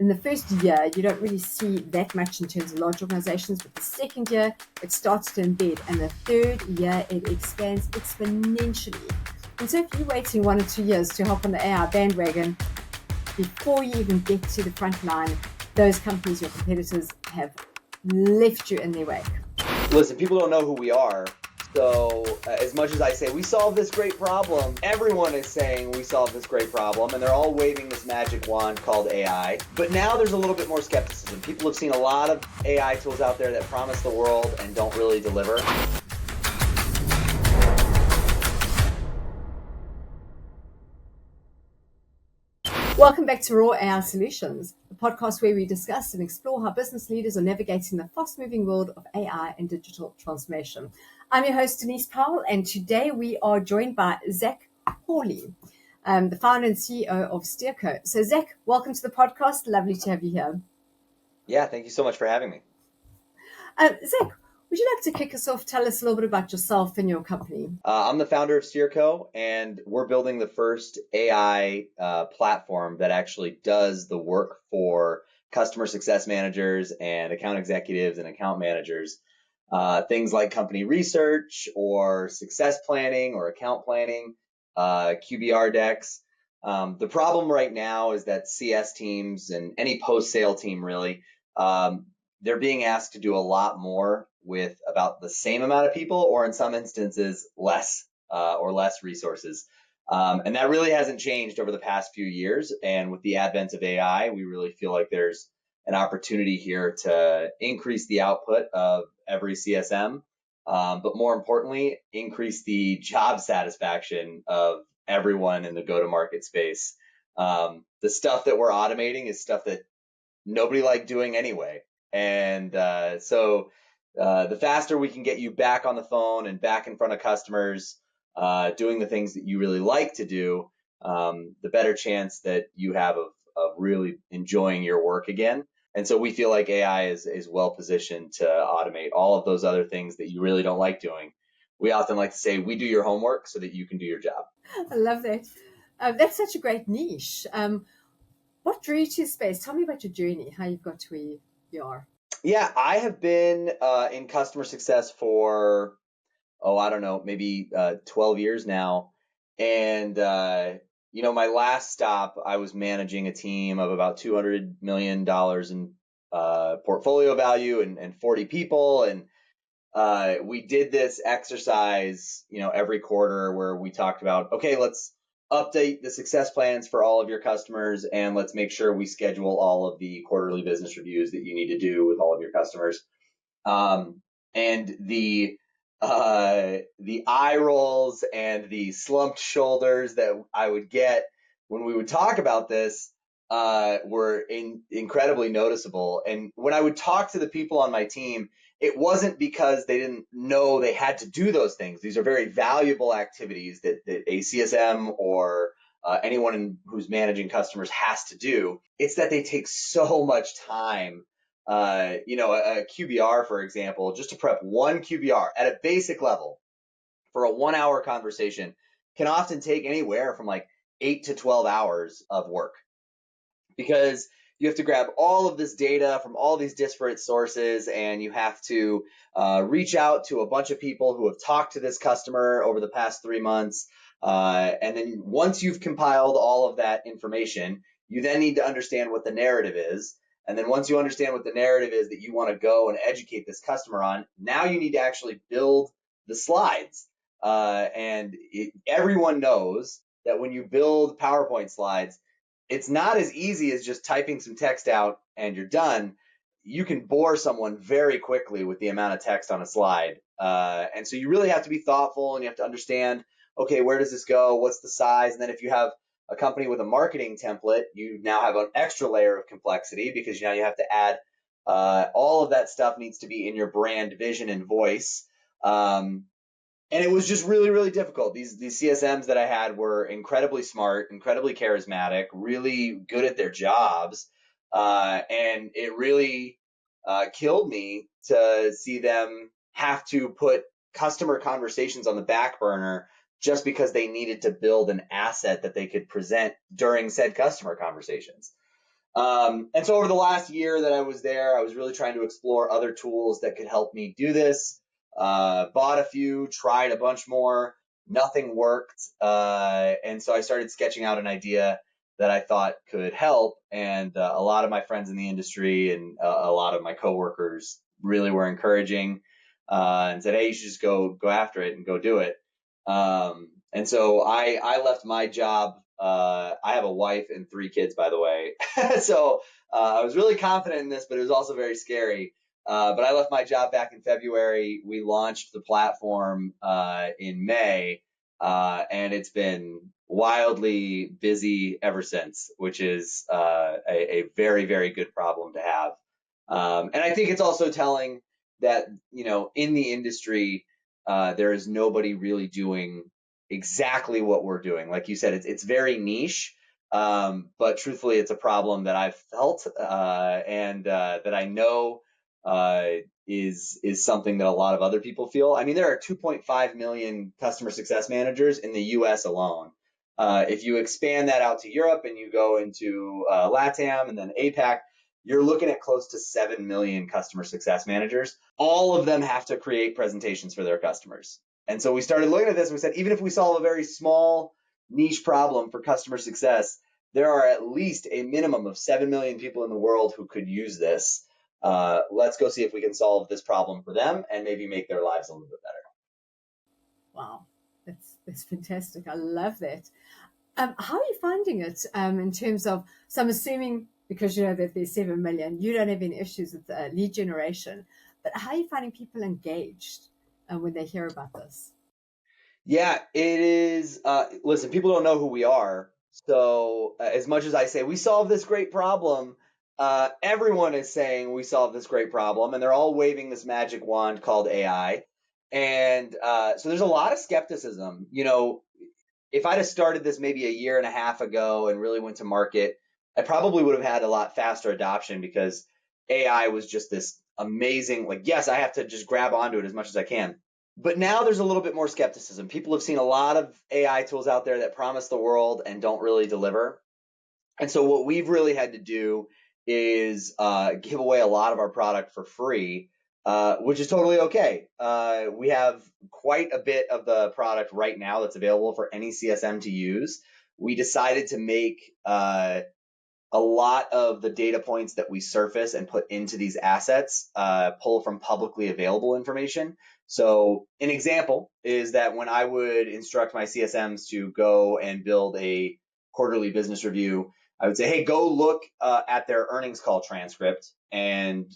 In the first year, you don't really see that much in terms of large organizations, but the second year, it starts to embed, and the third year, it expands exponentially. And so if you're waiting 1 or 2 years to hop on the AI bandwagon, before you even get to the front line, those companies, your competitors, have left you in their wake. Listen, people don't know who we are. So as much as I say we solve this great problem, everyone is saying we solve this great problem, and they're all waving this magic wand called AI. But now there's a little bit more skepticism. People have seen a lot of AI tools out there that promise the world and don't really deliver. Welcome back to Raw AI Solutions, the podcast where we discuss and explore how business leaders are navigating the fast-moving world of AI and digital transformation. I'm your host, Denise Powell, and today we are joined by Zach Hawley, the founder and CEO of Steerco. So, Zach, welcome to the podcast. Lovely to have you here. Yeah, thank you so much for having me. Zach, would you like to kick us off? Tell us a little bit about yourself and your company. I'm the founder of Steerco, and we're building the first AI platform that actually does the work for customer success managers and account executives and account managers. Things like company research or success planning or account planning, QBR decks. The problem right now is that CS teams and any post-sale team really, they're being asked to do a lot more with about the same amount of people, or in some instances less resources. And that really hasn't changed over the past few years. And with the advent of AI, we really feel like there's an opportunity here to increase the output of every CSM, but more importantly, increase the job satisfaction of everyone in the go-to-market space. The stuff that we're automating is stuff that nobody liked doing anyway. And so the faster we can get you back on the phone and back in front of customers, doing the things that you really like to do, the better chance that you have of really enjoying your work again. And so we feel like AI is well positioned to automate all of those other things that you really don't like doing. We often like to say, we do your homework so that you can do your job. I love that. That's such a great niche. What drew you to space? Tell me about your journey, how you've got to where you are. Yeah, I have been in customer success for, maybe 12 years now. And, my last stop, I was managing a team of about $200 million in portfolio value and 40 people. And we did this exercise, every quarter where we talked about, okay, let's update the success plans for all of your customers, and let's make sure we schedule all of the quarterly business reviews that you need to do with all of your customers. And the eye rolls and the slumped shoulders that I would get when we would talk about this were incredibly noticeable. And when I would talk to the people on my team, it wasn't because they didn't know they had to do those things. These are very valuable activities that a CSM or anyone who's managing customers has to do. It's that they take so much time. A QBR, for example, just to prep one QBR at a basic level for a 1-hour conversation can often take anywhere from like 8 to 12 hours of work, because you have to grab all of this data from all these disparate sources, and you have to reach out to a bunch of people who have talked to this customer over the past 3 months. And then once you've compiled all of that information, you then need to understand what the narrative is. And then once you understand what the narrative is that you want to go and educate this customer on, now you need to actually build the slides. Everyone knows that when you build PowerPoint slides, it's not as easy as just typing some text out and you're done. You can bore someone very quickly with the amount of text on a slide. And so you really have to be thoughtful, and you have to understand, okay, where does this go? What's the size? And then if you have a company with a marketing template, you now have an extra layer of complexity, because now you have to add all of that stuff needs to be in your brand vision and voice. And it was just really, really difficult. These CSMs that I had were incredibly smart, incredibly charismatic, really good at their jobs. And it really killed me to see them have to put customer conversations on the back burner just because they needed to build an asset that they could present during said customer conversations. And so over the last year that I was there, I was really trying to explore other tools that could help me do this. Bought a few, tried a bunch more, nothing worked. And so I started sketching out an idea that I thought could help. And a lot of my friends in the industry and a lot of my coworkers really were encouraging and said, "Hey, you should just go after it and go do it." And so I left my job. I have a wife and 3 kids, by the way. So I was really confident in this, but it was also very scary. But I left my job back in February. We launched the platform in May, and it's been wildly busy ever since, which is a very, very good problem to have. And I think it's also telling that, in the industry, there is nobody really doing exactly what we're doing. Like you said, it's very niche, but truthfully, it's a problem that I've felt and that I know is something that a lot of other people feel. I mean, there are 2.5 million customer success managers in the U.S. alone. If you expand that out to Europe and you go into LATAM and then APAC, you're looking at close to 7 million customer success managers. All of them have to create presentations for their customers. And so we started looking at this and we said, even if we solve a very small niche problem for customer success, there are at least a minimum of 7 million people in the world who could use this. Let's go see if we can solve this problem for them and maybe make their lives a little bit better. Wow, that's fantastic. I love that. How are you finding it in terms of, so I'm assuming because you know that there's 7 million, you don't have any issues with lead generation, but how are you finding people engaged when they hear about this? Yeah, it is. Listen, people don't know who we are. So, as much as I say we solve this great problem, everyone is saying we solve this great problem, and they're all waving this magic wand called AI. And so there's a lot of skepticism. If I'd have started this maybe a year and a half ago and really went to market, I probably would have had a lot faster adoption because AI was just this amazing, like, yes, I have to just grab onto it as much as I can. But now there's a little bit more skepticism. People have seen a lot of AI tools out there that promise the world and don't really deliver. And so what we've really had to do is give away a lot of our product for free, which is totally okay. We have quite a bit of the product right now that's available for any CSM to use. We decided to make a lot of the data points that we surface and put into these assets pull from publicly available information. So an example is that when I would instruct my CSMs to go and build a quarterly business review, I would say, hey, go look at their earnings call transcript and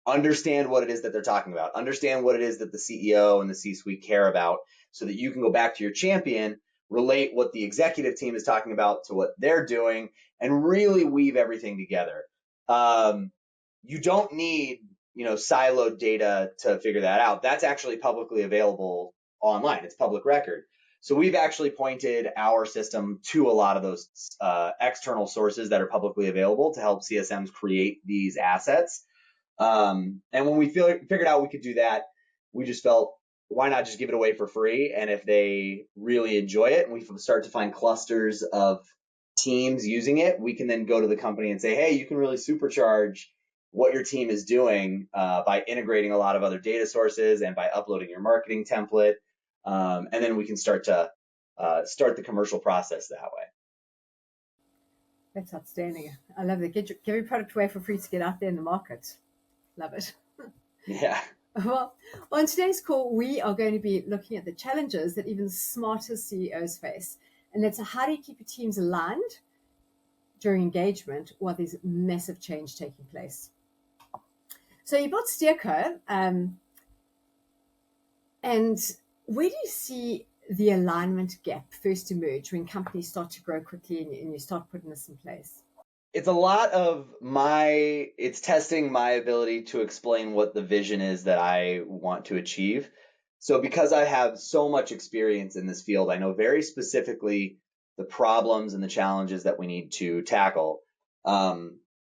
understand what it is that they're talking about. Understand what it is that the CEO and the C-suite care about so that you can go back to your champion, relate what the executive team is talking about to what they're doing, and really weave everything together. You don't need, siloed data to figure that out. That's actually publicly available online. It's public record. So we've actually pointed our system to a lot of those external sources that are publicly available to help CSMs create these assets. And when we figured out we could do that, we just felt, why not just give it away for free? And if they really enjoy it and we start to find clusters of teams using it, we can then go to the company and say, hey, you can really supercharge what your team is doing by integrating a lot of other data sources and by uploading your marketing template. And then we can start the commercial process that way. That's outstanding. I love that. Give your product away for free to get out there in the market. Love it. Yeah. Well, on today's call, we are going to be looking at the challenges that even the smartest CEOs face. And that's how do you keep your teams aligned during engagement while there's massive change taking place. So you built Steerco, and where do you see the alignment gap first emerge when companies start to grow quickly and you start putting this in place? It's a lot of it's testing my ability to explain what the vision is that I want to achieve. So because I have so much experience in this field, I know very specifically the problems and the challenges that we need to tackle.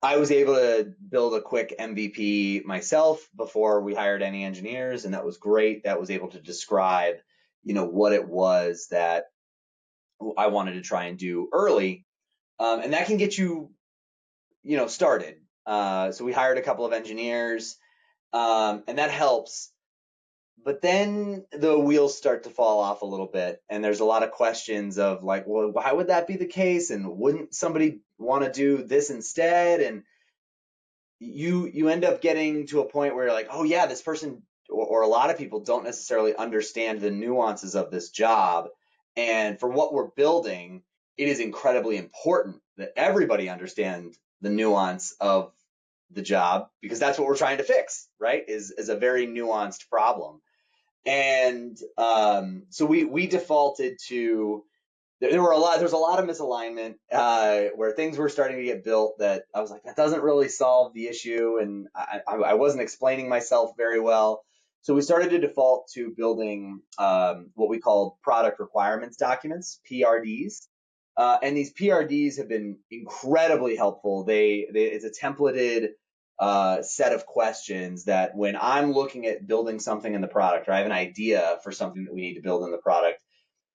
I was able to build a quick MVP myself before we hired any engineers, and that was great. That was able to describe, what it was that I wanted to try and do early. And that can get you started. So we hired a couple of engineers, and that helps. But then the wheels start to fall off a little bit, and there's a lot of questions of like, well, why would that be the case? And wouldn't somebody want to do this instead? And you end up getting to a point where you're like, oh yeah, this person or a lot of people don't necessarily understand the nuances of this job. And for what we're building, it is incredibly important that everybody understand the nuance of the job, because that's what we're trying to fix, right? Is a very nuanced problem. And so we defaulted to, there was a lot of misalignment where things were starting to get built that I was like, that doesn't really solve the issue, and I wasn't explaining myself very well. So we started to default to building what we call product requirements documents, PRDs. And these PRDs have been incredibly helpful. It's a templated set of questions that when I'm looking at building something in the product, or I have an idea for something that we need to build in the product,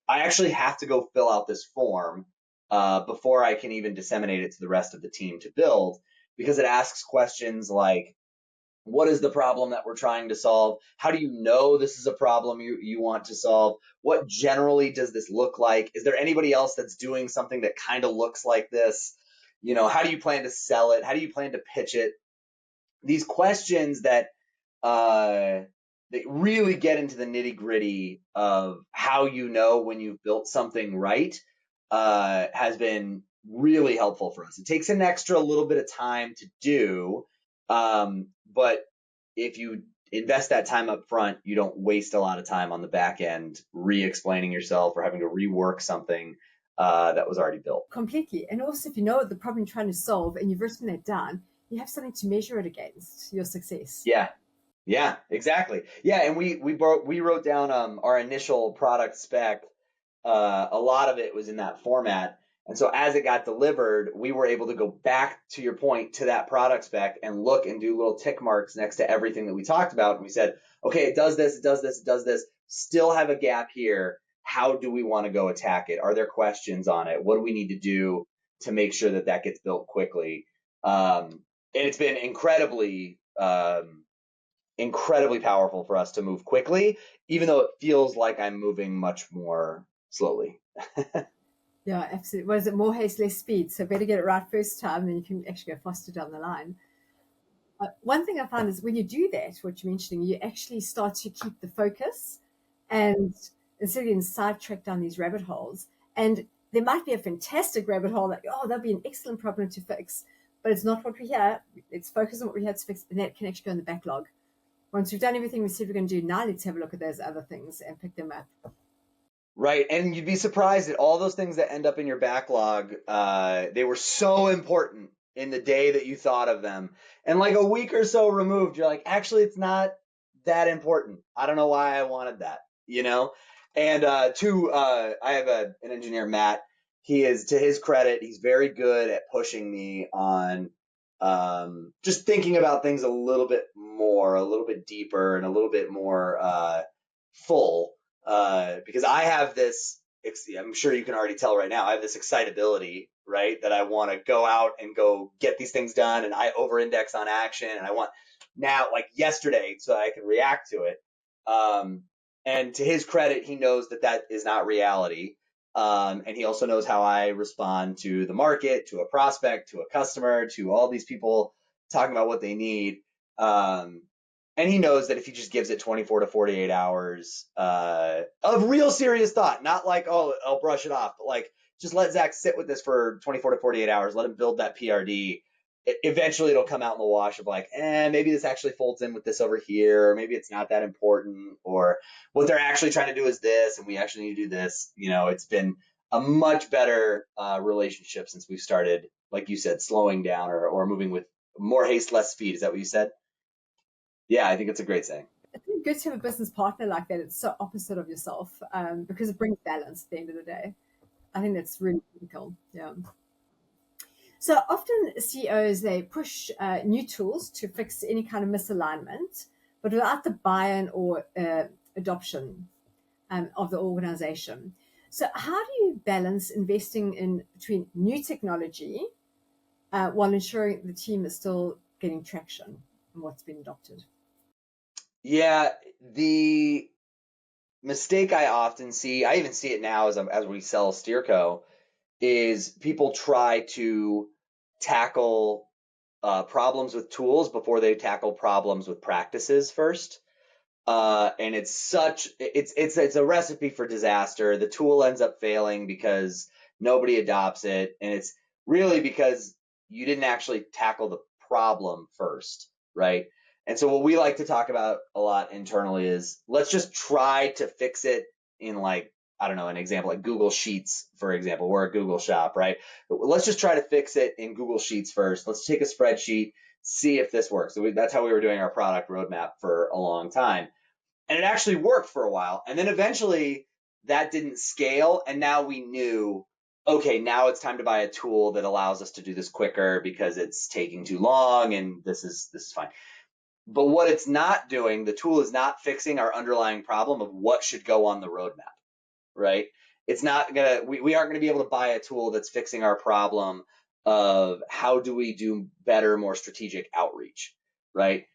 I actually have to go fill out this form before I can even disseminate it to the rest of the team to build, because it asks questions like, what is the problem that we're trying to solve? How do you know this is a problem you want to solve? What generally does this look like? Is there anybody else that's doing something that kind of looks like this? How do you plan to sell it? How do you plan to pitch it? These questions that they really get into the nitty gritty of how you know when you've built something right has been really helpful for us. It takes an extra little bit of time to do, but if you invest that time up front, you don't waste a lot of time on the back end re-explaining yourself or having to rework something that was already built. Completely. And also, if you know the problem you're trying to solve and you've written it down, you have something to measure it against your success. Yeah, exactly. Yeah, and we wrote down our initial product spec. A lot of it was in that format. And so as it got delivered, we were able to go back, to your point, to that product spec and look and do little tick marks next to everything that we talked about. And we said, okay, it does this, it does this, it does this, still have a gap here. How do we want to go attack it? Are there questions on it? What do we need to do to make sure that that gets built quickly? And it's been incredibly powerful for us to move quickly, even though it feels like I'm moving much more slowly. Yeah, absolutely. What is it? More haste, less speed. So better get it right first time, then you can actually go faster down the line. One thing I found is when you do that, what you're mentioning, you actually start to keep the focus, and instead of getting sidetracked down these rabbit holes. And there might be a fantastic rabbit hole that, oh, that'll be an excellent problem to fix, but it's not what we're here. Let's focus on what we're here to fix, and that can actually go in the backlog. Once we've done everything we said we're going to do, now let's have a look at those other things and pick them up. Right. And you'd be surprised at all those things that end up in your backlog. They were so important in the day that you thought of them. And like a week or so removed, you're like, actually, it's not that important. I don't know why I wanted that, And I have an engineer, Matt. He is, to his credit, he's very good at pushing me on just thinking about things a little bit more, a little bit deeper, and a little bit more full. Because I have this, I'm sure you can already tell right now, I have this excitability, right? That I want to go out and go get these things done, and I over-index on action, and I want now, like yesterday, so I can react to it. And to his credit, he knows that that is not reality. And he also knows how I respond to the market, to a prospect, to a customer, to all these people talking about what they need. And he knows that if he just gives it 24 to 48 hours of real serious thought, not like, oh, I'll brush it off, but like just let Zach sit with this for 24 to 48 hours, let him build that PRD. Eventually it'll come out in the wash of like, maybe this actually folds in with this over here, or maybe it's not that important, or what they're actually trying to do is this, and we actually need to do this. It's been a much better relationship since we started, like you said, slowing down or moving with more haste, less speed. Is that what you said? Yeah, I think it's a great saying. I think good to have a business partner like that. It's so opposite of yourself because it brings balance at the end of the day. I think that's really critical. Yeah. So often CEOs, they push new tools to fix any kind of misalignment, but without the buy-in or adoption of the organization. So how do you balance investing in between new technology while ensuring the team is still getting traction on what's been adopted? Yeah, the mistake I often see, I even see it now as we sell Steerco, is people try to tackle problems with tools before they tackle problems with practices first. And it's a recipe for disaster. The tool ends up failing because nobody adopts it, and it's really because you didn't actually tackle the problem first, right? And so what we like to talk about a lot internally is let's just try to fix it in, like, I don't know, an example like Google Sheets, for example. We're a Google shop, right? But let's just try to fix it in Google Sheets first. Let's take a spreadsheet, see if this works. So that's how we were doing our product roadmap for a long time. And it actually worked for a while. And then eventually that didn't scale. And now we knew, okay, now it's time to buy a tool that allows us to do this quicker because it's taking too long and this is fine. But what it's not doing, the tool is not fixing our underlying problem of what should go on the roadmap, right? It's not gonna, we aren't gonna be able to buy a tool that's fixing our problem of how do we do better, more strategic outreach, right?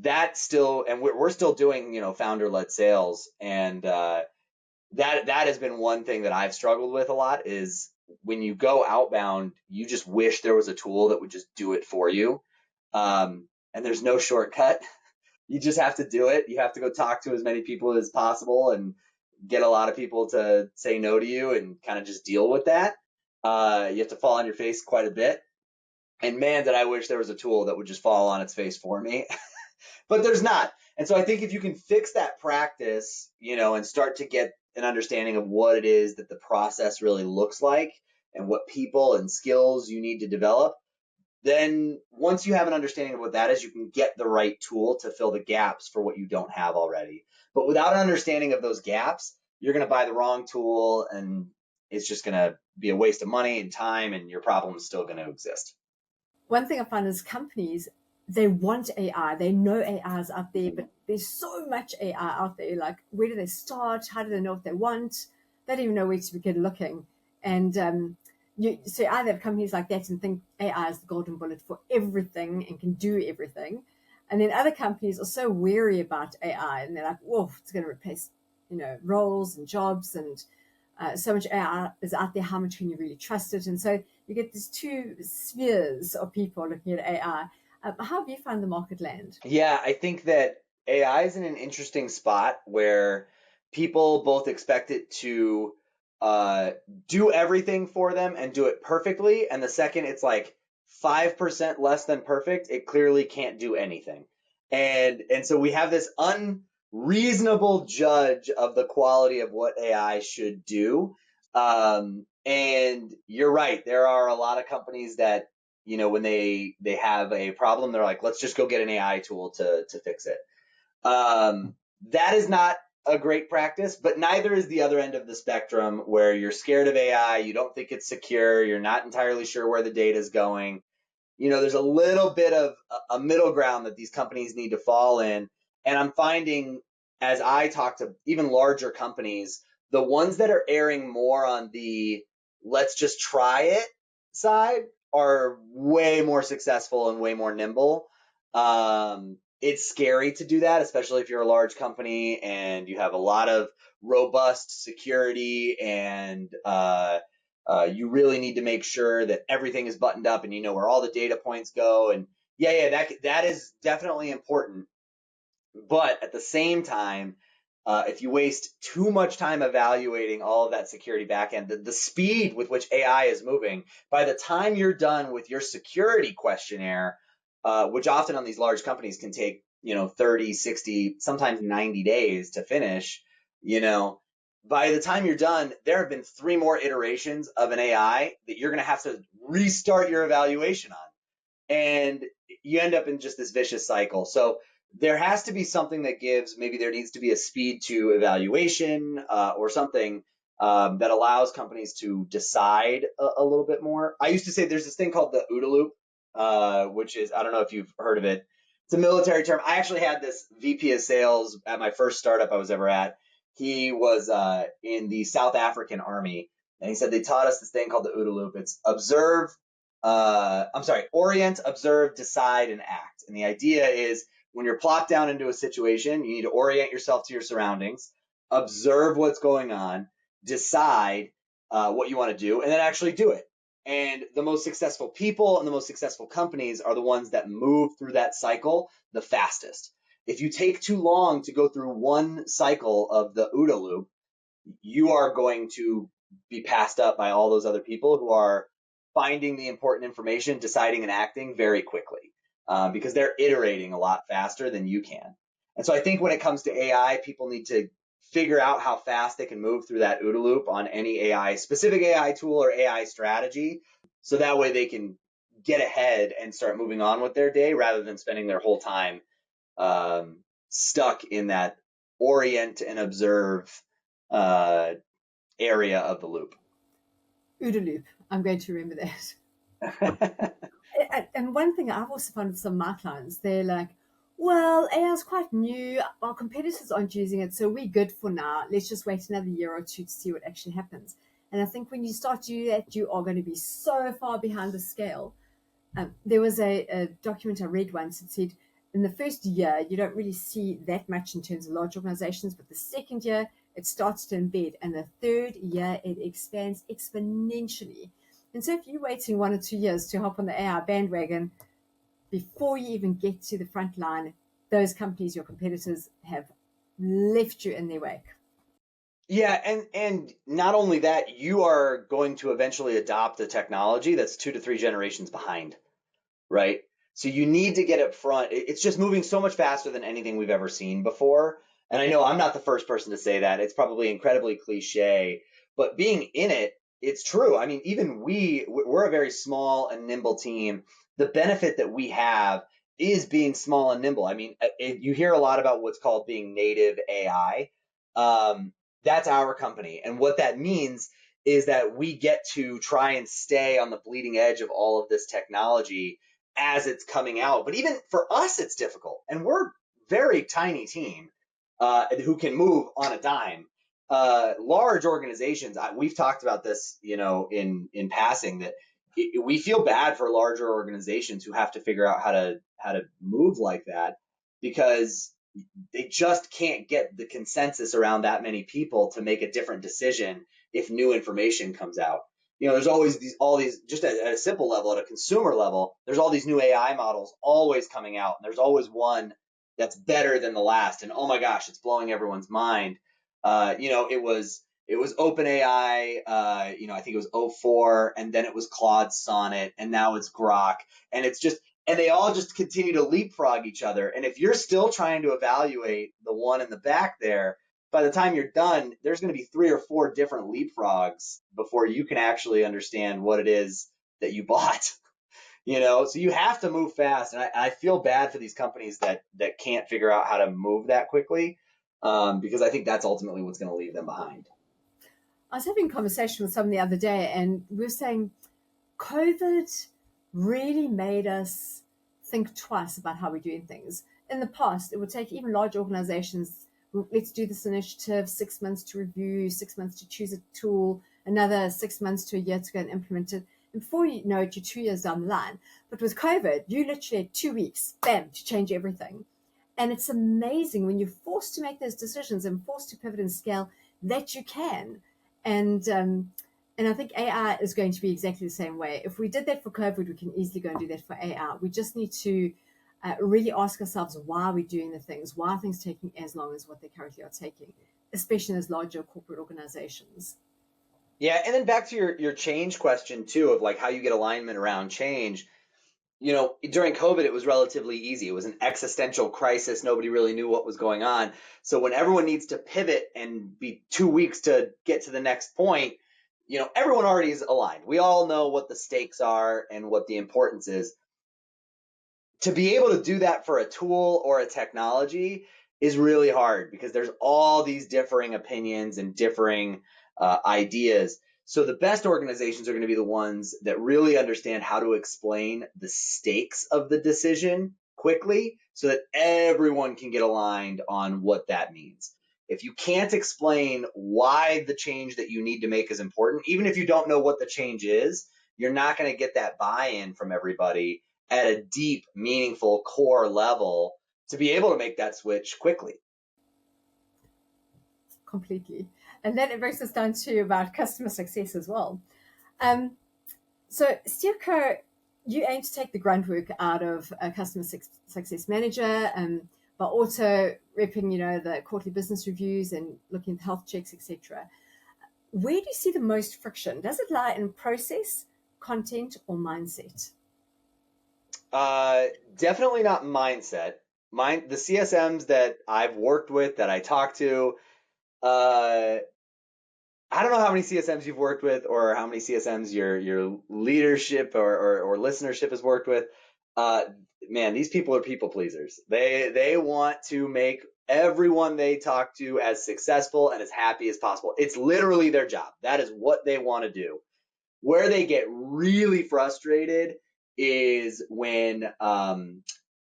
That still, and we're still doing, founder-led sales, and that has been one thing that I've struggled with a lot is when you go outbound, you just wish there was a tool that would just do it for you, and there's no shortcut. You just have to do it. You have to go talk to as many people as possible and get a lot of people to say no to you and kind of just deal with that. You have to fall on your face quite a bit. And man, did I wish there was a tool that would just fall on its face for me. But there's not. And so I think if you can fix that practice, and start to get an understanding of what it is that the process really looks like and what people and skills you need to develop, then once you have an understanding of what that is, you can get the right tool to fill the gaps for what you don't have already. But without an understanding of those gaps, you're going to buy the wrong tool and it's just going to be a waste of money and time, and your problem is still going to exist. One thing I find is companies, they want AI. They know AI is out there, but there's so much AI out there. Like, where do they start? How do they know what they want? They don't even know where to begin looking. And so either have companies like that and think AI is the golden bullet for everything and can do everything. And then other companies are so wary about AI and they're like, whoa, it's going to replace, roles and jobs, and so much AI is out there. How much can you really trust it? And so you get these two spheres of people looking at AI. How have you found the market land? Yeah, I think that AI is in an interesting spot where people both expect it to uh, do everything for them and do it perfectly. And the second it's like 5% less than perfect, it clearly can't do anything. And so we have this unreasonable judge of the quality of what AI should do. And you're right, there are a lot of companies that when they have a problem, they're like, let's just go get an AI tool to fix it. That is not a great practice, but neither is the other end of the spectrum where you're scared of AI, you don't think it's secure, you're not entirely sure where the data is going. There's a little bit of a middle ground that these companies need to fall in. And I'm finding, as I talk to even larger companies, the ones that are erring more on the let's just try it side are way more successful and way more nimble. It's scary to do that, especially if you're a large company and you have a lot of robust security, and you really need to make sure that everything is buttoned up and you know where all the data points go. And that is definitely important. But at the same time, if you waste too much time evaluating all of that security backend, the speed with which AI is moving, by the time you're done with your security questionnaire, which often on these large companies can take 30, 60, sometimes 90 days to finish, by the time you're done, there have been 3 more iterations of an AI that you're going to have to restart your evaluation on. And you end up in just this vicious cycle. So there has to be something that gives, maybe there needs to be a speed to evaluation, or something that allows companies to decide a little bit more. I used to say there's this thing called the OODA loop, which is, I don't know if you've heard of it. It's a military term. I actually had this VP of sales at my first startup I was ever at. He was in the South African Army, and he said they taught us this thing called the OODA loop. It's observe, orient, observe, decide, and act. And the idea is when you're plopped down into a situation, you need to orient yourself to your surroundings, observe what's going on, decide what you want to do, and then actually do it. And the most successful people and the most successful companies are the ones that move through that cycle the fastest. If you take too long to go through one cycle of the OODA loop, you are going to be passed up by all those other people who are finding the important information, deciding and acting very quickly because they're iterating a lot faster than you can. And so I think when it comes to AI, people need to figure out how fast they can move through that OODA loop on any AI, specific AI tool or AI strategy. So that way they can get ahead and start moving on with their day rather than spending their whole time stuck in that orient and observe area of the loop. OODA loop. I'm going to remember that. And one thing I've also found with some of my clients, they're like, well, AI is quite new. Our competitors aren't using it, so we're good for now. Let's just wait another year or two to see what actually happens. And I think when you start to do that, you are going to be so far behind the scale. There was a document I read once that said in the first year, you don't really see that much in terms of large organizations, but the second year, it starts to embed. And the third year, it expands exponentially. And so if you're waiting 1 or 2 years to hop on the AI bandwagon, before you even get to the front line, those companies, your competitors, have left you in their wake. Yeah, and not only that, you are going to eventually adopt a technology that's 2 to 3 generations behind, right? So you need to get up front. It's just moving so much faster than anything we've ever seen before. And I know I'm not the first person to say that. It's probably incredibly cliche, but being in it, it's true. I mean, even we're a very small and nimble team. The benefit that we have is being small and nimble. I mean, you hear a lot about what's called being native AI. That's our company. And what that means is that we get to try and stay on the bleeding edge of all of this technology as it's coming out. But even for us, it's difficult. And we're a very tiny team who can move on a dime. Large organizations, we've talked about this, in passing, that we feel bad for larger organizations who have to figure out how to move like that because they just can't get the consensus around that many people to make a different decision if new information comes out. There's always all these, just at a simple level, at a consumer level, there's all these new AI models always coming out, and there's always one that's better than the last. And oh my gosh, it's blowing everyone's mind. It was OpenAI. I think it was '04, and then it was Claude Sonnet, and now it's Grok, and it's just. And they all just continue to leapfrog each other. And if you're still trying to evaluate the one in the back there, by the time you're done, there's going to be 3 or 4 different leapfrogs before you can actually understand what it is that you bought. So you have to move fast. And I feel bad for these companies that can't figure out how to move that quickly, because I think that's ultimately what's going to leave them behind. I was having a conversation with someone the other day, and we were saying COVID really made us think twice about how we're doing things. In the past, it would take even large organizations, let's do this initiative, 6 months to review, 6 months to choose a tool, another 6 months to a year to go and implement it. And before you know it, you're 2 years down the line. But with COVID, you literally had 2 weeks, bam, to change everything. And it's amazing when you're forced to make those decisions and forced to pivot and scale that you can. And I think AI is going to be exactly the same way. If we did that for COVID, we can easily go and do that for AI. We just need to really ask ourselves why we're doing the things, why are things taking as long as what they currently are taking, especially in those larger corporate organizations. Yeah, and then back to your change question too, of like how you get alignment around change. During COVID, it was relatively easy. It was an existential crisis. Nobody really knew what was going on. So when everyone needs to pivot and be 2 weeks to get to the next point, everyone already is aligned. We all know what the stakes are and what the importance is. To be able to do that for a tool or a technology is really hard because there's all these differing opinions and differing ideas. So the best organizations are going to be the ones that really understand how to explain the stakes of the decision quickly so that everyone can get aligned on what that means. If you can't explain why the change that you need to make is important, even if you don't know what the change is, you're not going to get that buy-in from everybody at a deep, meaningful core level to be able to make that switch quickly. Completely. And then it brings us down to about customer success as well. So Steerco, you aim to take the grunt work out of a customer success manager by auto repping, the quarterly business reviews and looking at health checks, etc. Where do you see the most friction? Does it lie in process, content, or mindset? Definitely not mindset. The CSMs that I've worked with, that I talk to, I don't know how many CSMs you've worked with or how many CSMs your leadership or listenership has worked with. Man, these people are people pleasers. They want to make everyone they talk to as successful and as happy as possible. It's literally their job. That is what they want to do. Where they get really frustrated is when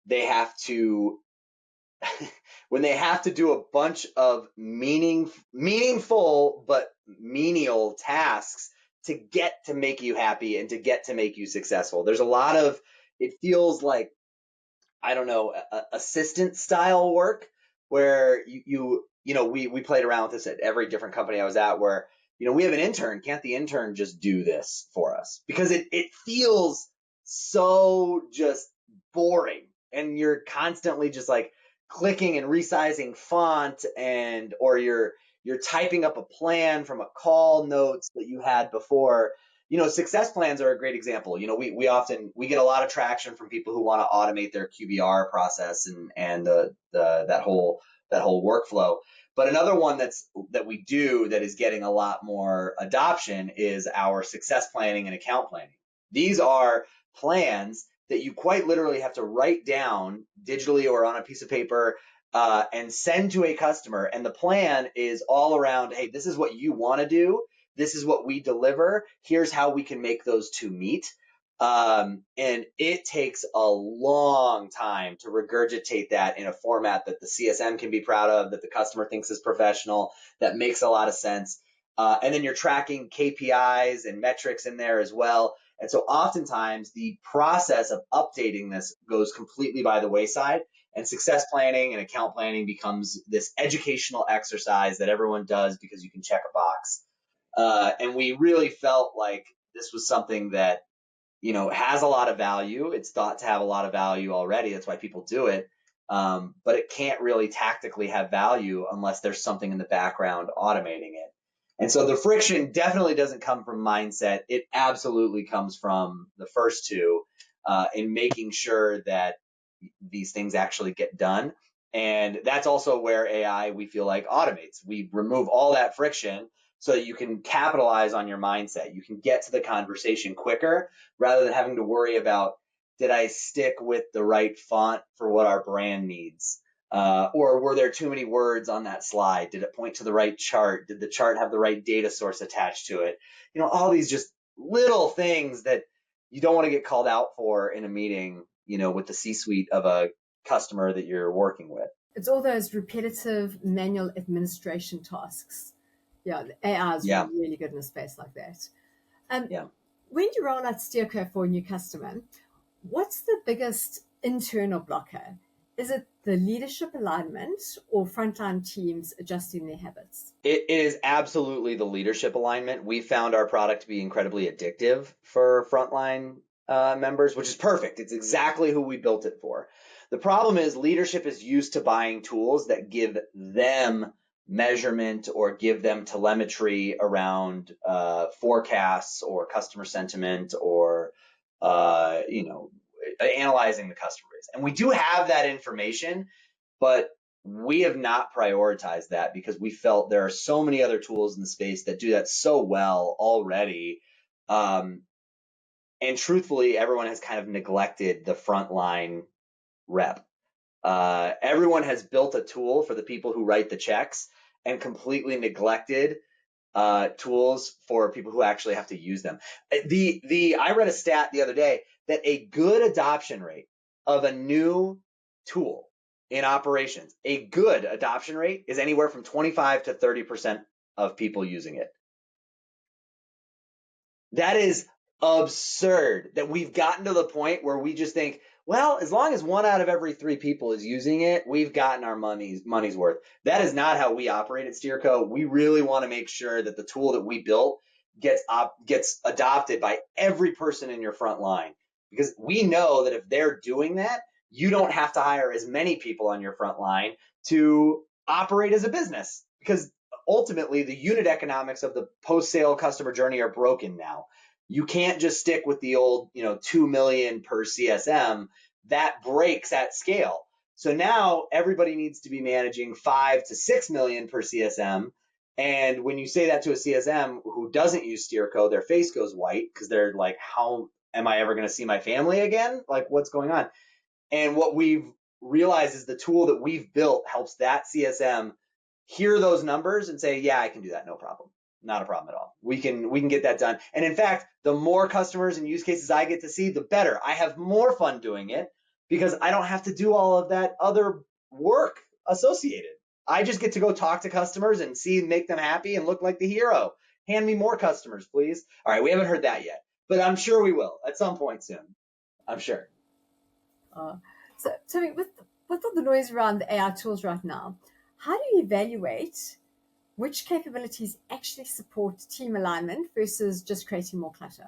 they have to when they have to do a bunch of meaningful but menial tasks to get to make you happy and to get to make you successful. There's a lot of, it feels like, I don't know, assistant style work where we played around with this at every different company I was at, where we have an intern. Can't the intern just do this for us? Because it feels so just boring, and you're constantly just like clicking and resizing font, or you're typing up a plan from a call notes that you had before. Success plans are a great example. We get a lot of traction from people who want to automate their QBR process and that whole workflow. But another one that we do that is getting a lot more adoption is our success planning and account planning. These are plans that you quite literally have to write down digitally or on a piece of paper and send to a customer. And the plan is all around, hey, this is what you want to do. This is what we deliver. Here's how we can make those two meet. And it takes a long time to regurgitate that in a format that the CSM can be proud of, that the customer thinks is professional, that makes a lot of sense. And then you're tracking KPIs and metrics in there as well. And so oftentimes the process of updating this goes completely by the wayside, and success planning and account planning becomes this educational exercise that everyone does because you can check a box. And we really felt like this was something that, has a lot of value. It's thought to have a lot of value already. That's why people do it. But it can't really tactically have value unless there's something in the background automating it. And so the friction definitely doesn't come from mindset. It absolutely comes from the first two, in making sure that these things actually get done. And that's also where AI, we feel like, automates. We remove all that friction so that you can capitalize on your mindset. You can get to the conversation quicker rather than having to worry about, did I stick with the right font for what our brand needs? Or were there too many words on that slide? Did it point to the right chart? Did the chart have the right data source attached to it? All these just little things that you don't want to get called out for in a meeting, with the C-suite of a customer that you're working with. It's all those repetitive manual administration tasks. Yeah, the AI is really good in a space like that. When you roll out Steerco for a new customer, what's the biggest internal blocker? Is it the leadership alignment or frontline teams adjusting their habits? It is absolutely the leadership alignment. We found our product to be incredibly addictive for frontline members, which is perfect. It's exactly who we built it for. The problem is leadership is used to buying tools that give them measurement or give them telemetry around forecasts or customer sentiment or analyzing the customer base. And we do have that information, but we have not prioritized that because we felt there are so many other tools in the space that do that so well already. And truthfully, everyone has kind of neglected the frontline rep. Everyone has built a tool for the people who write the checks and completely neglected tools for people who actually have to use them. I read a stat the other day that a good adoption rate of a new tool in operations, a good adoption rate is anywhere from 25 to 30% of people using it. That is absurd that we've gotten to the point where we just think, well, as long as 1 out of every 3 people is using it, we've gotten our money's worth. That is not how we operate at Steerco. We really want to make sure that the tool that we built gets adopted by every person in your front line, because we know that if they're doing that, you don't have to hire as many people on your front line to operate as a business, because ultimately the unit economics of the post-sale customer journey are broken now. You can't just stick with the old, 2 million per CSM. That breaks at scale. So now everybody needs to be managing 5 to 6 million per CSM. And when you say that to a CSM who doesn't use Steerco, their face goes white because they're like, how am I ever going to see my family again? Like, what's going on? And what we've realized is the tool that we've built helps that CSM hear those numbers and say, yeah, I can do that. No problem. Not a problem at all. We can get that done. And in fact, the more customers and use cases I get to see, the better. I have more fun doing it because I don't have to do all of that other work associated. I just get to go talk to customers and make them happy and look like the hero. Hand me more customers, please. All right, we haven't heard that yet, but I'm sure we will at some point soon. I'm sure. So with all the noise around the AI tools right now, how do you evaluate which capabilities actually support team alignment versus just creating more clutter?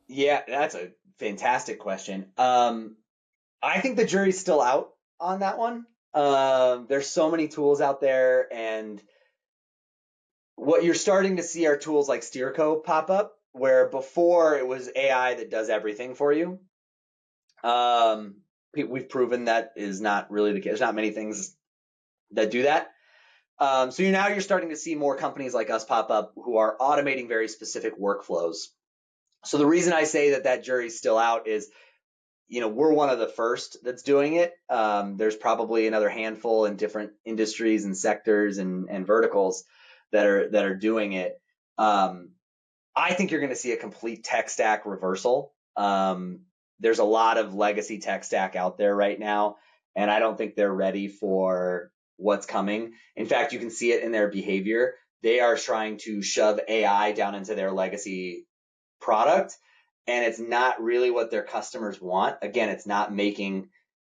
Yeah, that's a fantastic question. I think the jury's still out on that one. There's so many tools out there, and what you're starting to see are tools like Steerco pop up, where before it was AI that does everything for you. We've proven that is not really the case. There's not many things that do that. So now you're starting to see more companies like us pop up who are automating very specific workflows. So the reason I say that jury's still out is, we're one of the first that's doing it. There's probably another handful in different industries and sectors and verticals that are doing it. I think you're going to see a complete tech stack reversal. There's a lot of legacy tech stack out there right now, and I don't think they're ready for what's coming. In fact, you can see it in their behavior. They are trying to shove AI down into their legacy product, and it's not really what their customers want. Again, it's not making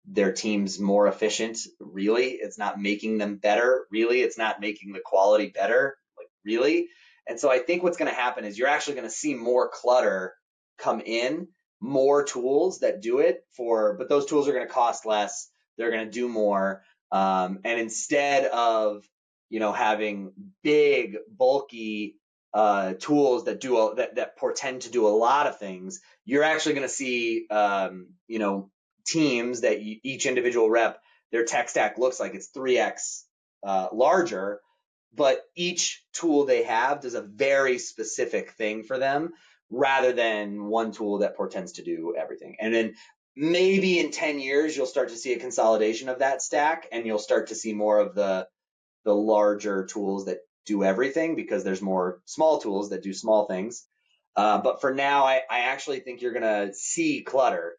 their teams more efficient, really. It's not making them better, really. It's not making the quality better, like, really. And so I think what's going to happen is you're actually going to see more clutter come in, more tools that do it but those tools are going to cost less. They're going to do more. And instead of, having big, bulky tools that portend to do a lot of things, you're actually going to see, teams that each individual rep, their tech stack looks like it's 3x larger, but each tool they have does a very specific thing for them rather than one tool that portends to do everything. And then maybe in 10 years, you'll start to see a consolidation of that stack, and you'll start to see more of the larger tools that do everything, because there's more small tools that do small things. But for now, I actually think you're going to see clutter.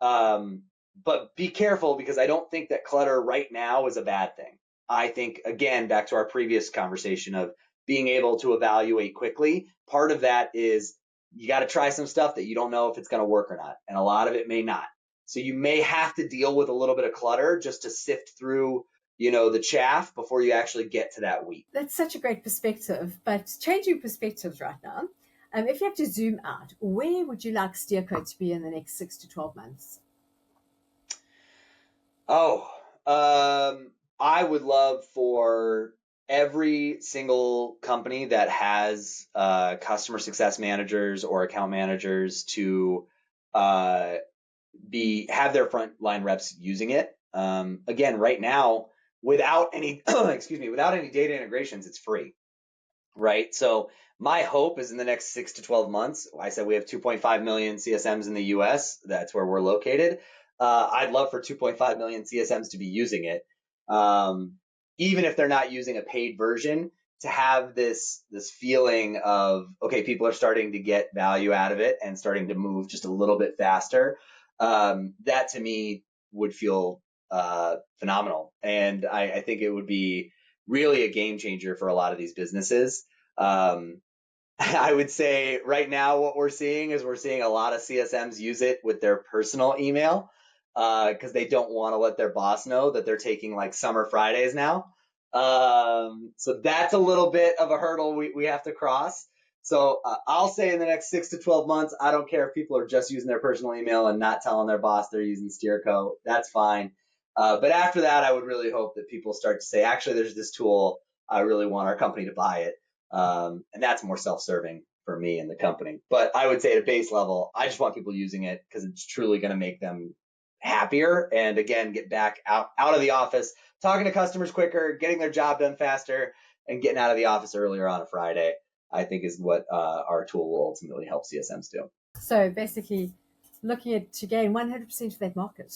But be careful, because I don't think that clutter right now is a bad thing. I think, again, back to our previous conversation of being able to evaluate quickly, part of that is you got to try some stuff that you don't know if it's going to work or not. And a lot of it may not. So you may have to deal with a little bit of clutter just to sift through the chaff before you actually get to that wheat. That's such a great perspective. But changing perspectives right now, if you have to zoom out, where would you like Steerco to be in the next 6 to 12 months? I would love for every single company that has customer success managers or account managers to have their frontline reps using it. Again, right now, without any without any data integrations, it's free, right? So my hope is in the next 6 to 12 months. I said we have 2.5 million CSMs in the US. That's where we're located. I'd love for 2.5 million CSMs to be using it, even if they're not using a paid version, to have this feeling of, okay, people are starting to get value out of it and starting to move just a little bit faster. That to me would feel phenomenal. And I think it would be really a game changer for a lot of these businesses. I would say right now what we're seeing is we're seeing a lot of CSMs use it with their personal email because they don't want to let their boss know that they're taking like summer Fridays now. So that's a little bit of a hurdle we have to cross. So I'll say in the next 6 to 12 months, I don't care if people are just using their personal email and not telling their boss they're using Steerco. That's fine. But after that, I would really hope that people start to say, actually, there's this tool. I really want our company to buy it. And that's more self-serving for me and the company. But I would say at a base level, I just want people using it because it's truly going to make them happier and again get back out of the office, talking to customers quicker, getting their job done faster, and getting out of the office earlier on a Friday. I think is what our tool will ultimately help CSMs do. So basically, looking at to gain 100% of that market.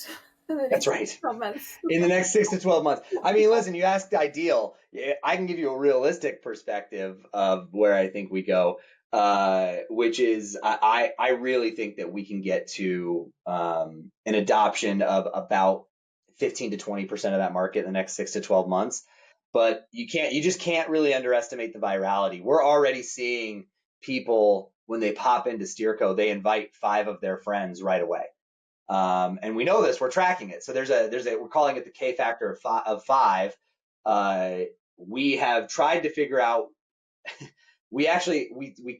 That's right. 12 months. In the next 6 to 12 months. I mean, listen, you asked ideal. I can give you a realistic perspective of where I think we go, which is I really think that we can get to an adoption of about 15 to 20% of that market in the next 6 to 12 months. But you just can't really underestimate the virality. We're already seeing people when they pop into Steerco, they invite 5 of their friends right away. And we know this, we're tracking it. So we're calling it the K factor of 5. We have tried to figure out, we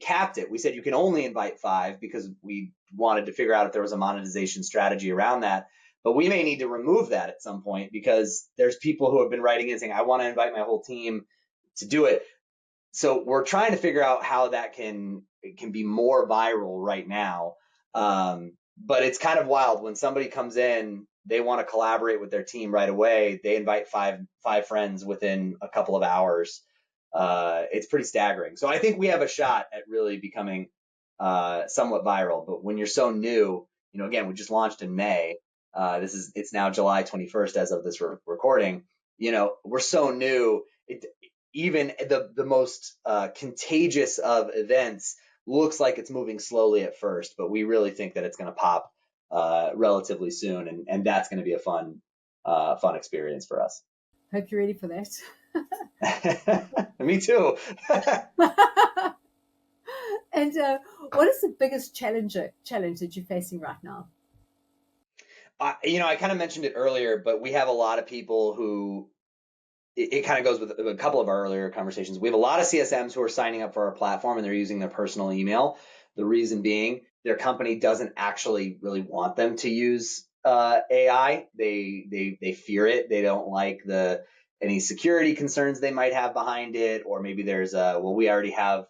capped it. We said you can only invite 5 because we wanted to figure out if there was a monetization strategy around that. But we may need to remove that at some point because there's people who have been writing in saying, I want to invite my whole team to do it. So we're trying to figure out how that can be more viral right now. But it's kind of wild when somebody comes in, they want to collaborate with their team right away. They invite five friends within a couple of hours. It's pretty staggering. So I think we have a shot at really becoming somewhat viral. But when you're so new, again, we just launched in May. It's now July 21st as of this recording. We're so new. Even the most contagious of events looks like it's moving slowly at first, but we really think that it's going to pop relatively soon, and that's going to be a fun experience for us. Hope you're ready for that. Me too. And what is the biggest challenge that you're facing right now? I kind of mentioned it earlier, but we have a lot of people who it kind of goes with a couple of our earlier conversations. We have a lot of CSMs who are signing up for our platform and they're using their personal email. The reason being their company doesn't actually really want them to use AI. They fear it. They don't like any security concerns they might have behind it, or maybe there's we already have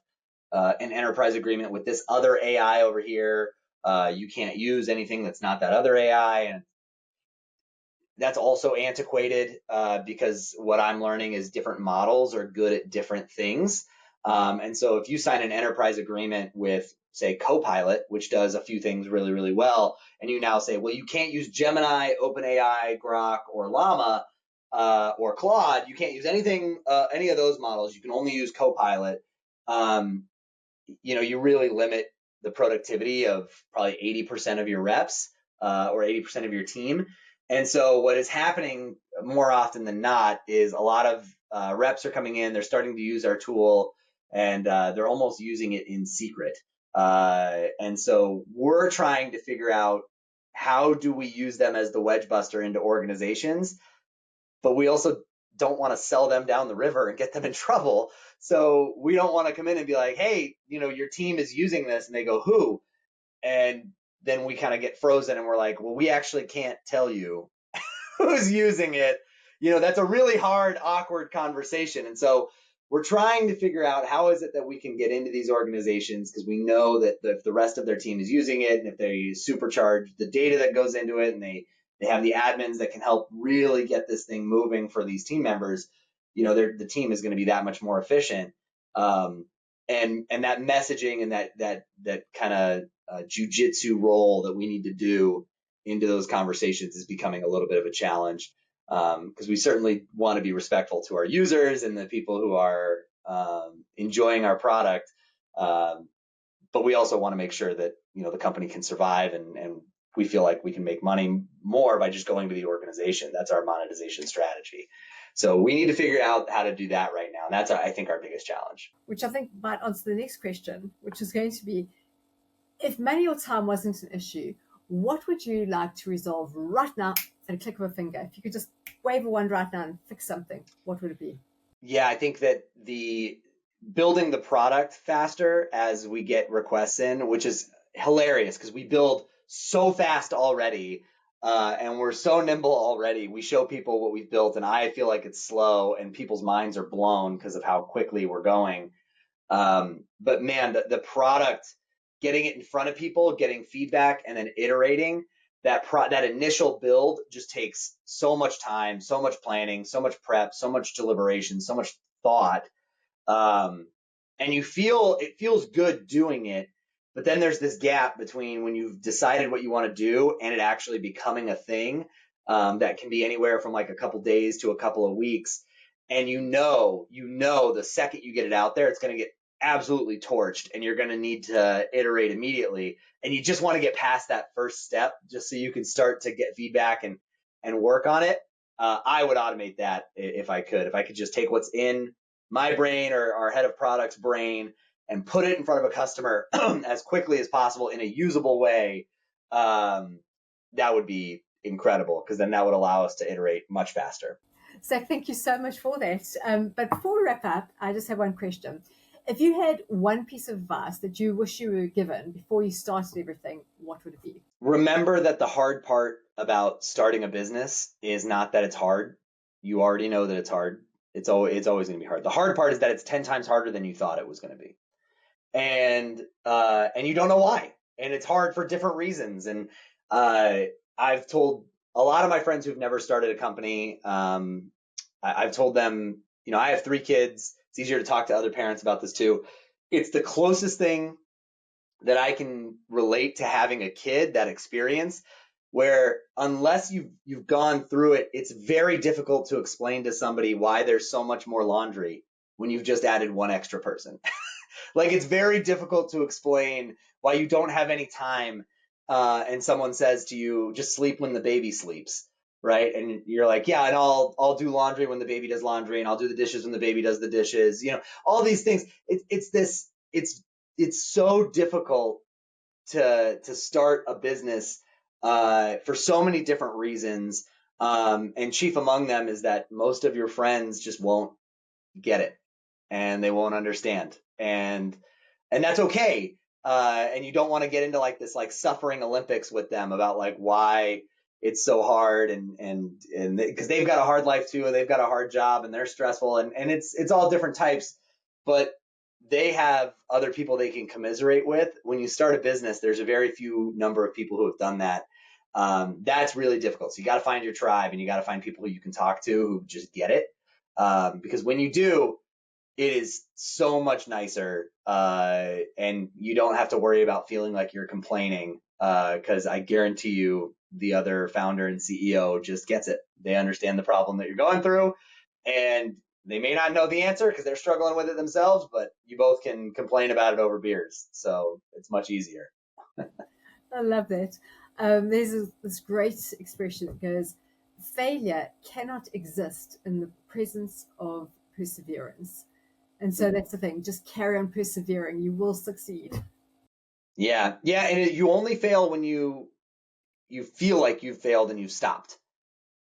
an enterprise agreement with this other AI over here. You can't use anything that's not that other AI, and that's also antiquated because what I'm learning is different models are good at different things. And so if you sign an enterprise agreement with, say, Copilot, which does a few things really, really well, and you now say, well, you can't use Gemini, OpenAI, Grok, or Llama, or Claude, you can't use anything, any of those models. You can only use Copilot. You really limit the productivity of probably 80% of your reps or 80% of your team. And so what is happening more often than not is a lot of reps are coming in, they're starting to use our tool, and they're almost using it in secret. And so we're trying to figure out how do we use them as the wedge buster into organizations, but we also don't want to sell them down the river and get them in trouble. So we don't want to come in and be like, hey, your team is using this, and they go, who? And then we kind of get frozen and we're like, well, we actually can't tell you who's using it. That's a really hard, awkward conversation. And so we're trying to figure out how is it that we can get into these organizations, because we know that if the rest of their team is using it and if they supercharge the data that goes into it and they have the admins that can help really get this thing moving for these team members, the team is going to be that much more efficient. And that messaging and that kind of jujitsu role that we need to do into those conversations is becoming a little bit of a challenge, because we certainly want to be respectful to our users and the people who are enjoying our product, but we also want to make sure that the company can survive, and we feel like we can make money more by just going to the organization. That's our monetization strategy. So we need to figure out how to do that right now. And that's, I think, our biggest challenge. Which I think might answer the next question, which is going to be, if money or time wasn't an issue, what would you like to resolve right now at a click of a finger? If you could just wave a wand right now and fix something, what would it be? Yeah, I think that the building the product faster as we get requests in, which is hilarious because we build so fast already, and we're so nimble already. We show people what we've built, and I feel like it's slow, and people's minds are blown because of how quickly we're going. But man, the product, getting it in front of people, getting feedback, and then iterating, that initial build just takes so much time, so much planning, so much prep, so much deliberation, so much thought. And it feels good doing it, but then there's this gap between when you've decided what you want to do and it actually becoming a thing, that can be anywhere from like a couple days to a couple of weeks. And the second you get it out there, it's going to get absolutely torched and you're going to need to iterate immediately. And you just want to get past that first step just so you can start to get feedback and work on it. I would automate that if I could. If I could just take what's in my brain or our head of product's brain and put it in front of a customer as quickly as possible in a usable way, that would be incredible because then that would allow us to iterate much faster. Zach, thank you so much for that. But before we wrap up, I just have one question. If you had one piece of advice that you wish you were given before you started everything, what would it be? Remember that the hard part about starting a business is not that it's hard. You already know that it's hard. It's always going to be hard. The hard part is that it's 10 times harder than you thought it was going to be. And you don't know why. And it's hard for different reasons. And I've told a lot of my friends who've never started a company, I've told them, I have 3 kids. It's easier to talk to other parents about this too. It's the closest thing that I can relate to having a kid, that experience, where unless you've gone through it, it's very difficult to explain to somebody why there's so much more laundry when you've just added one extra person. Like, it's very difficult to explain why you don't have any time, and someone says to you, just sleep when the baby sleeps, right? And you're like, yeah, and I'll do laundry when the baby does laundry, and I'll do the dishes when the baby does the dishes. All these things. It's so difficult to start a business, for so many different reasons. And chief among them is that most of your friends just won't get it and they won't understand. And that's okay. And you don't want to get into like this like suffering Olympics with them about like why it's so hard and because they've got a hard life too, and they've got a hard job and they're stressful and it's all different types, but they have other people they can commiserate with. When you start a business, there's a very few number of people who have done that. That's really difficult. So you got to find your tribe and you got to find people who you can talk to who just get it. Because when you do, it is so much nicer, and you don't have to worry about feeling like you're complaining, because I guarantee you the other founder and CEO just gets it. They understand the problem that you're going through, and they may not know the answer because they're struggling with it themselves, but you both can complain about it over beers. So it's much easier. I love that. There's this great expression that goes, failure cannot exist in the presence of perseverance. And so that's the thing. Just carry on persevering. You will succeed. Yeah. Yeah. And you only fail when you feel like you've failed and you've stopped.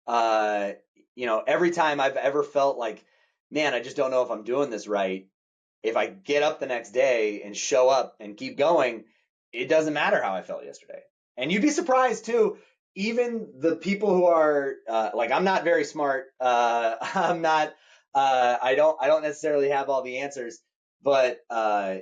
Every time I've ever felt like, man, I just don't know if I'm doing this right. If I get up the next day and show up and keep going, it doesn't matter how I felt yesterday. And you'd be surprised too. Even the people who are like, I'm not very smart. I'm not. I don't necessarily have all the answers, but I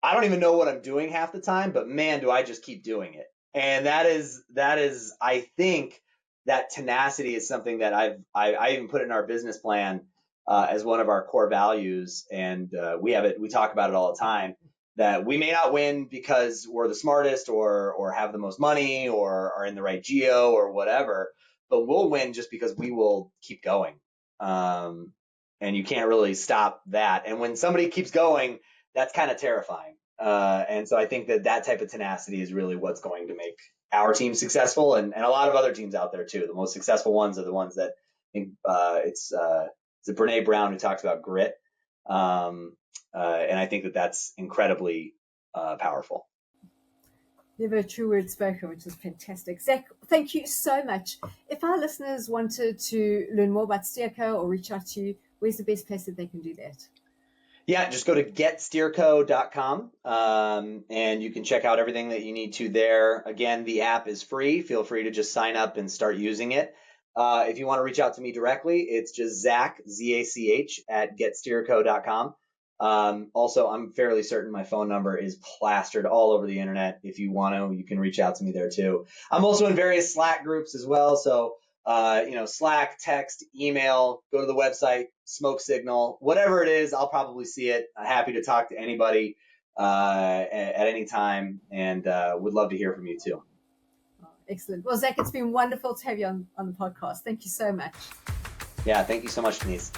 don't even know what I'm doing half the time. But man, do I just keep doing it. And that is I think that tenacity is something that I even put in our business plan, as one of our core values, and we talk about it all the time, that we may not win because we're the smartest or have the most money or are in the right geo or whatever, but we'll win just because we will keep going. And you can't really stop that. And when somebody keeps going, that's kind of terrifying. And so I think that type of tenacity is really what's going to make our team successful, and a lot of other teams out there too. The most successful ones are the ones that think it's Brene Brown who talks about grit. And I think that that's incredibly powerful. Never a true word spoken, which is fantastic. Zach, thank you so much. If our listeners wanted to learn more about Steerco or reach out to you, where's the best place that they can do that? Yeah, just go to getsteerco.com, and you can check out everything that you need to there. Again, the app is free. Feel free to just sign up and start using it. If you want to reach out to me directly, it's just Zach, Z-A-C-H, at getsteerco.com. Also, I'm fairly certain my phone number is plastered all over the internet. If you want to, you can reach out to me there too. I'm also in various Slack groups as well. So, Slack, text, email, go to the website, smoke signal, whatever it is, I'll probably see it. I'm happy to talk to anybody at any time, and would love to hear from you too. Excellent. Well, Zach, it's been wonderful to have you on the podcast. Thank you so much. Yeah, thank you so much, Denise.